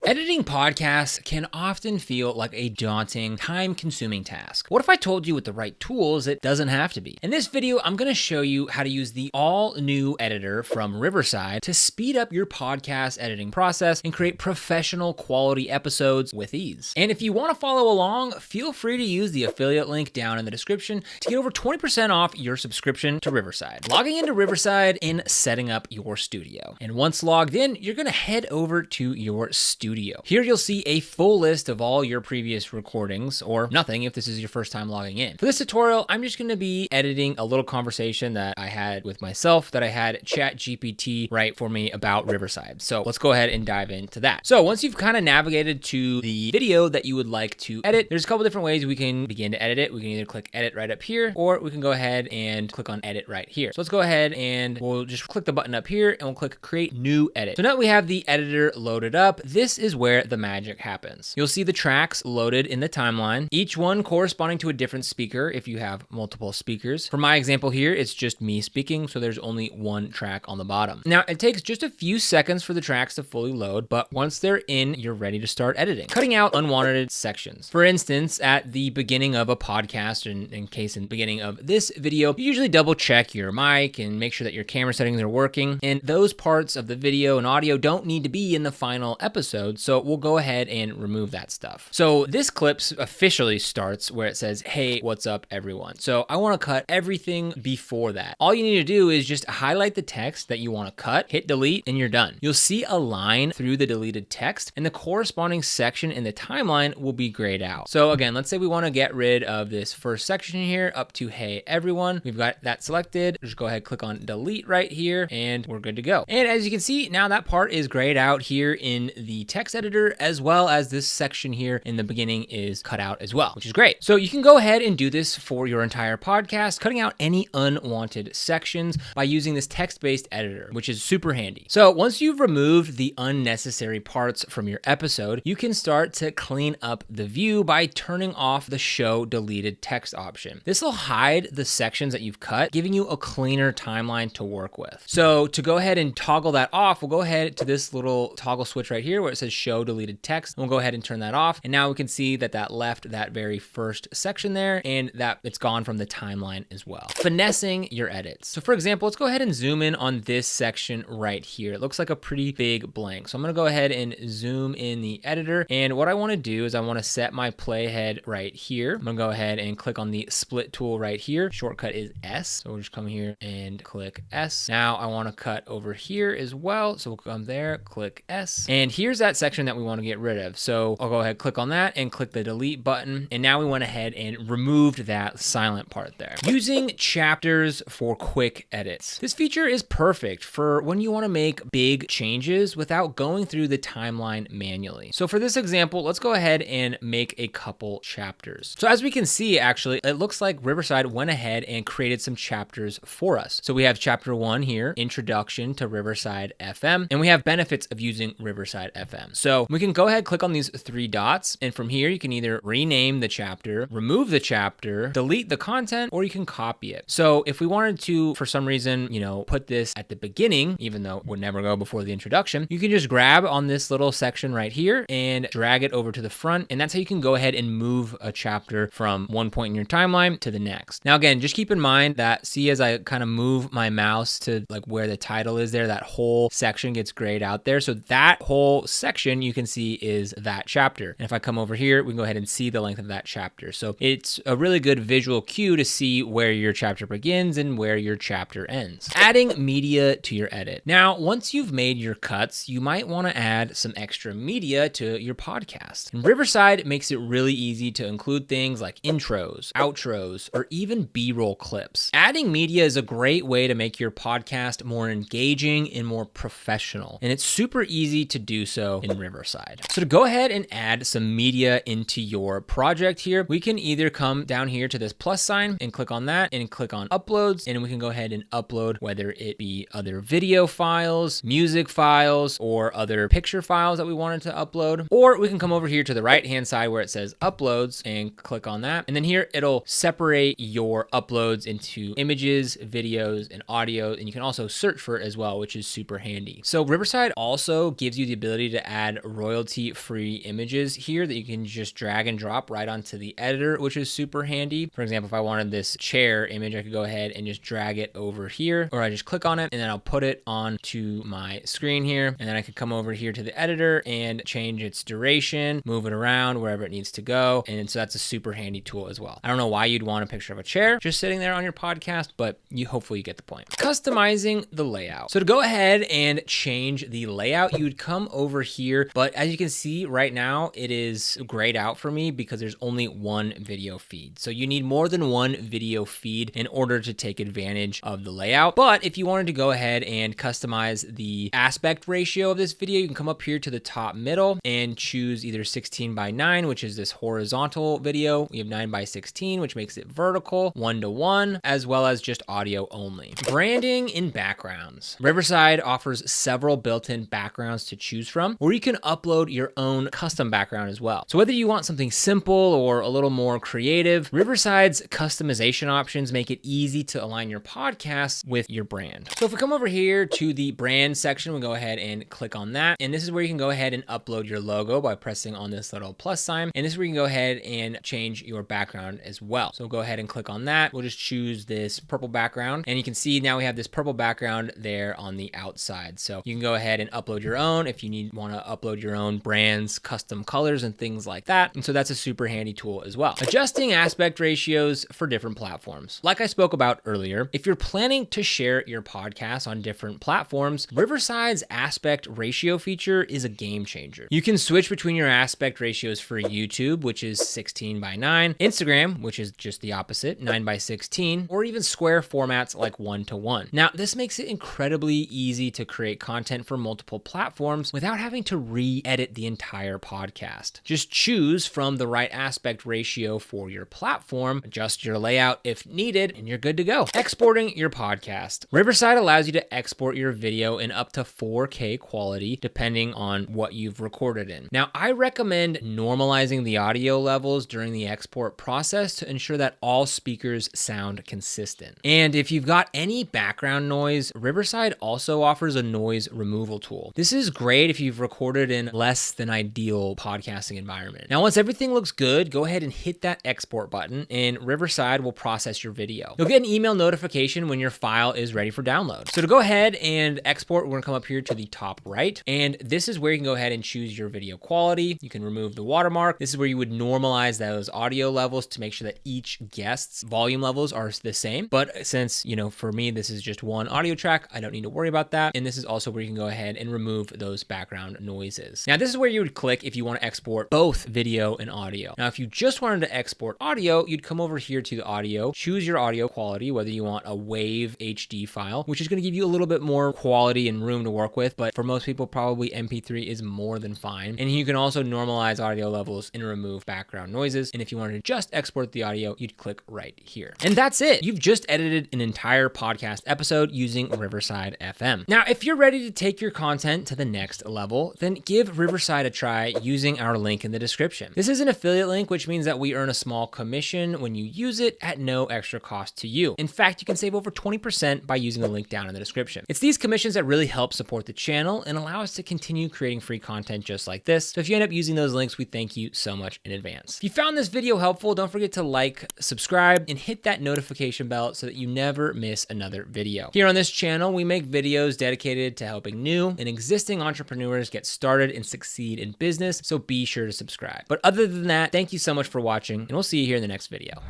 Editing podcasts can often feel like a daunting, time-consuming task. What if I told you with the right tools, it doesn't have to be? In this video, I'm going to show you how to use the all-new editor from Riverside to speed up your podcast editing process and create professional quality episodes with ease. And if you want to follow along, feel free to use the affiliate link down in the description to get over 20% off your subscription to Riverside. Logging into Riverside and setting up your studio. And once logged in, you're going to head over to your studio. Here you'll see a full list of all your previous recordings, or nothing if this is your first time logging in. For this tutorial, I'm just going to be editing a little conversation that I had with myself that I had ChatGPT write for me about Riverside. So let's go ahead and dive into that. So once you've kind of navigated to the video that you would like to edit, there's a couple different ways we can begin to edit it. We can either click edit right up here, or we can go ahead and click on edit right here. So let's go ahead and we'll just click the button up here and we'll click create new edit. So now that we have the editor loaded up, this is where the magic happens. You'll see the tracks loaded in the timeline, each one corresponding to a different speaker if you have multiple speakers. For my example here, it's just me speaking, so there's only one track on the bottom. Now, it takes just a few seconds for the tracks to fully load, but once they're in, you're ready to start editing. Cutting out unwanted sections. For instance, at the beginning of a podcast, in case in the beginning of this video, you usually double check your mic and make sure that your camera settings are working, and those parts of the video and audio don't need to be in the final episode, so we'll go ahead and remove that stuff. So this clip officially starts where it says, "Hey, what's up, everyone?" So I want to cut everything before that. All you need to do is just highlight the text that you want to cut, hit delete, and you're done. You'll see a line through the deleted text, and the corresponding section in the timeline will be grayed out. So again, let's say we want to get rid of this first section here up to "Hey, everyone." We've got that selected. Just go ahead, click on delete right here, and we're good to go. And as you can see, now that part is grayed out here in the text editor, as well as this section here in the beginning is cut out as well, which is great. So you can go ahead and do this for your entire podcast, cutting out any unwanted sections by using this text-based editor, which is super handy. So once you've removed the unnecessary parts from your episode, you can start to clean up the view by turning off the show deleted text option. This will hide the sections that you've cut, giving you a cleaner timeline to work with. So to go ahead and toggle that off, we'll go ahead to this little toggle switch right here where it says show deleted text. We'll go ahead and turn that off. And now we can see that that left that very first section there and that it's gone from the timeline as well. Finessing your edits. So for example, let's go ahead and zoom in on this section right here. It looks like a pretty big blank. So I'm going to go ahead and zoom in the editor. And what I want to do is I want to set my playhead right here. I'm going to go ahead and click on the split tool right here. Shortcut is S. So we'll just come here and click S. Now I want to cut over here as well. So we'll come there, click S. And here's that section that we want to get rid of. So I'll go ahead, click on that and click the delete button. And now we went ahead and removed that silent part there. Using chapters for quick edits. This feature is perfect for when you want to make big changes without going through the timeline manually. So for this example, let's go ahead and make a couple chapters. So as we can see, actually, it looks like Riverside went ahead and created some chapters for us. So we have chapter 1 here, Introduction to Riverside FM, and we have benefits of using Riverside FM. So we can go ahead, click on these three dots, and from here you can either rename the chapter, remove the chapter, delete the content, or you can copy it. So if we wanted to, for some reason, put this at the beginning, even though it would never go before the introduction, you can just grab on this little section right here and drag it over to the front, and that's how you can go ahead and move a chapter from one point in your timeline to the next. Now again, just keep in mind that, see, as I kind of move my mouse to like where the title is there, that whole section gets grayed out there. So that whole section you can see is that chapter. And if I come over here, we can go ahead and see the length of that chapter. So it's a really good visual cue to see where your chapter begins and where your chapter ends. Adding media to your edit. Now, once you've made your cuts, you might want to add some extra media to your podcast. And Riverside makes it really easy to include things like intros, outros, or even B-roll clips. Adding media is a great way to make your podcast more engaging and more professional. And it's super easy to do so in Riverside. So to go ahead and add some media into your project here, we can either come down here to this plus sign and click on that and click on uploads, and we can go ahead and upload whether it be other video files, music files, or other picture files that we wanted to upload. Or we can come over here to the right hand side where it says uploads and click on that. And then here it'll separate your uploads into images, videos, and audio, and you can also search for it as well, which is super handy. So Riverside also gives you the ability to add add royalty-free images here that you can just drag and drop right onto the editor, which is super handy. For example, if I wanted this chair image, I could go ahead and just drag it over here, or I just click on it and then I'll put it onto my screen here. And then I could come over here to the editor and change its duration, move it around wherever it needs to go. And so that's a super handy tool as well. I don't know why you'd want a picture of a chair just sitting there on your podcast, but hopefully you get the point. Customizing the layout. So to go ahead and change the layout, you would come over here, but as you can see right now, it is grayed out for me because there's only one video feed. So you need more than one video feed in order to take advantage of the layout. But if you wanted to go ahead and customize the aspect ratio of this video, you can come up here to the top middle and choose either 16:9, which is this horizontal video. We have 9:16, which makes it vertical, 1:1, as well as just audio only. Branding in backgrounds. Riverside offers several built-in backgrounds to choose from, or you can upload your own custom background as well. So whether you want something simple or a little more creative, Riverside's customization options make it easy to align your podcast with your brand. So if we come over here to the brand section, we'll go ahead and click on that. And this is where you can go ahead and upload your logo by pressing on this little plus sign. And this is where you can go ahead and change your background as well. So go ahead and click on that. We'll just choose this purple background. And you can see now we have this purple background there on the outside. So you can go ahead and upload your own if you want to upload your own brands, custom colors and things like that. And so that's a super handy tool as well. Adjusting aspect ratios for different platforms. Like I spoke about earlier, if you're planning to share your podcast on different platforms, Riverside's aspect ratio feature is a game changer. You can switch between your aspect ratios for YouTube, which is 16:9, Instagram, which is just the opposite, 9:16, or even square formats like 1:1. Now, this makes it incredibly easy to create content for multiple platforms without having to re-edit the entire podcast. Just choose from the right aspect ratio for your platform, adjust your layout if needed, and you're good to go. Exporting your podcast. Riverside allows you to export your video in up to 4K quality, depending on what you've recorded in. Now, I recommend normalizing the audio levels during the export process to ensure that all speakers sound consistent. And if you've got any background noise, Riverside also offers a noise removal tool. This is great if you've recorded in less than ideal podcasting environment. Now, once everything looks good, go ahead and hit that export button and Riverside will process your video. You'll get an email notification when your file is ready for download. So to go ahead and export, we're gonna come up here to the top right, and this is where you can go ahead and choose your video quality. You can remove the watermark. This is where you would normalize those audio levels to make sure that each guest's volume levels are the same. But since, for me, this is just one audio track, I don't need to worry about that. And this is also where you can go ahead and remove those background noises. Now, this is where you would click if you want to export both video and audio. Now, if you just wanted to export audio, you'd come over here to the audio, choose your audio quality, whether you want a WAV HD file, which is going to give you a little bit more quality and room to work with. But for most people, probably MP3 is more than fine. And you can also normalize audio levels and remove background noises. And if you wanted to just export the audio, you'd click right here. And that's it. You've just edited an entire podcast episode using Riverside FM. Now, if you're ready to take your content to the next level, then give Riverside a try using our link in the description. This is an affiliate link, which means that we earn a small commission when you use it at no extra cost to you. In fact, you can save over 20% by using the link down in the description. It's these commissions that really help support the channel and allow us to continue creating free content just like this. So if you end up using those links, we thank you so much in advance. If you found this video helpful, don't forget to like, subscribe, and hit that notification bell so that you never miss another video. Here on this channel, we make videos dedicated to helping new and existing entrepreneurs get started and succeed in business, so be sure to subscribe. But other than that, thank you so much for watching, and we'll see you here in the next video.